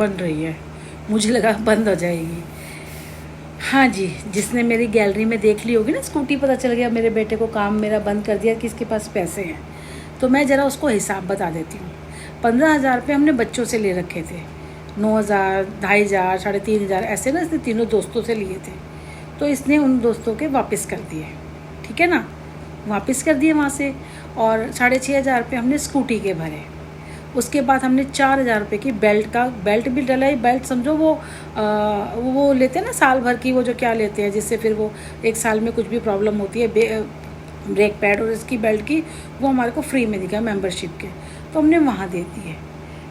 बन रही है, मुझे लगा बंद हो जाएगी। हाँ जी, जिसने मेरी गैलरी में देख ली होगी ना स्कूटी, पता चल गया मेरे बेटे को काम मेरा बंद कर दिया कि इसके पास पैसे हैं। तो मैं ज़रा उसको हिसाब बता देती हूँ। 15,000 रुपये हमने बच्चों से ले रखे थे, 9,000, 2,500, 3,500 ऐसे ना इसने तीनों दोस्तों से लिए थे। तो इसने उन दोस्तों के वापस कर दिए, ठीक है ना, वापस कर दिए वहाँ से। और 6,500 रुपये हमने स्कूटी के भरे। उसके बाद हमने 4,000 रुपये की बेल्ट भी डलाई। बेल्ट समझो वो लेते हैं ना साल भर की, वो जो क्या लेते हैं जिससे फिर वो एक साल में कुछ भी प्रॉब्लम होती है, ब्रेक पैड और इसकी बेल्ट की, वो हमारे को फ्री में दिखा मेंबरशिप के, तो हमने वहाँ दे दिए।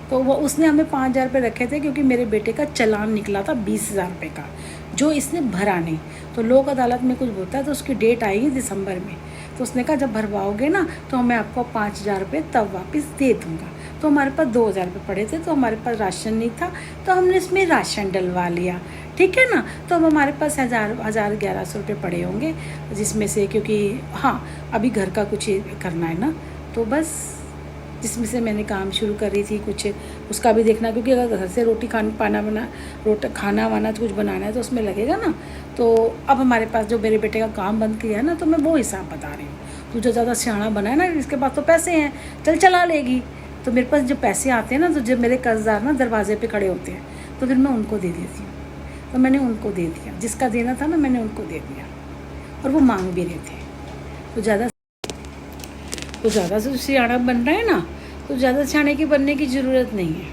तो वो उसने हमें 5,000 रुपये रखे थे क्योंकि मेरे बेटे का चालान निकला था 20,000 रुपये का, जो इसने भरा नहीं। तो लोक अदालत में कुछ होता है तो उसकी डेट आएगी दिसंबर में, तो उसने कहा जब भरवाओगे ना तो मैं आपको 5,000 रुपये तब वापस दे दूँगा। तो हमारे पास 2,000 रुपये पड़े थे, तो हमारे पास राशन नहीं था, तो हमने इसमें राशन डलवा लिया, ठीक है ना। तो अब हमारे पास 1,1100 रुपये पड़े होंगे, जिसमें से क्योंकि हाँ अभी घर का कुछ करना है ना, तो बस जिसमें से मैंने काम शुरू कर रही थी कुछ उसका भी देखना, क्योंकि अगर घर से खाना वाना कुछ बनाना है तो उसमें लगेगा ना। तो अब हमारे पास जो मेरे बेटे का काम बंद किया है ना, तो मैं वो हिसाब बता रही हूँ। तू जो ज़्यादा सियाना बना है ना, इसके पास तो पैसे हैं, चला लेगी। तो मेरे पास जो पैसे आते हैं ना, तो जब मेरे कर्जदार ना दरवाजे पे खड़े होते हैं, तो फिर मैं उनको दे देती हूँ। तो मैंने उनको दे दिया, जिसका देना था ना मैंने उनको दे दिया, और वो मांग भी रहे थे। तो ज़्यादा से सियाना बन रहा है ना, तो ज़्यादा सियाने की बनने की ज़रूरत नहीं है,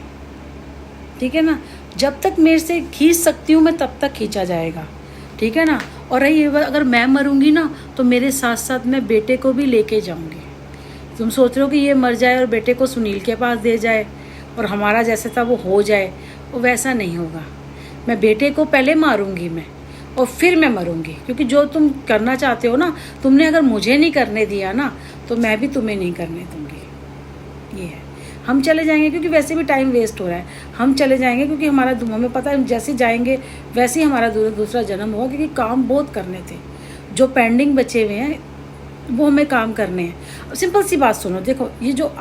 ठीक है ना। जब तक मेरे से खींच सकती हूँ मैं तब तक खींचा जाएगा, ठीक है ना। और रही अगर मैं मरूंगी ना, तो मेरे साथ साथ मैं बेटे को भी लेके जाऊंगी। तुम सोच रहे हो कि ये मर जाए और बेटे को सुनील के पास दे जाए और हमारा जैसे था वो हो जाए, वो वैसा नहीं होगा। मैं बेटे को पहले मारूंगी मैं, और फिर मैं मरूंगी, क्योंकि जो तुम करना चाहते हो ना, तुमने अगर मुझे नहीं करने दिया ना, तो मैं भी तुम्हें नहीं करने दूंगी। ये है, हम चले जाएंगे क्योंकि वैसे भी टाइम वेस्ट हो रहा है। हम चले जाएंगे क्योंकि हमें पता है हम जैसे जाएंगे वैसे ही हमारा दूसरा जन्म होगा, क्योंकि काम बहुत करने थे जो पेंडिंग बचे हुए हैं, वो हमें काम करने हैं। सिंपल सी बात सुनो, देखो ये जो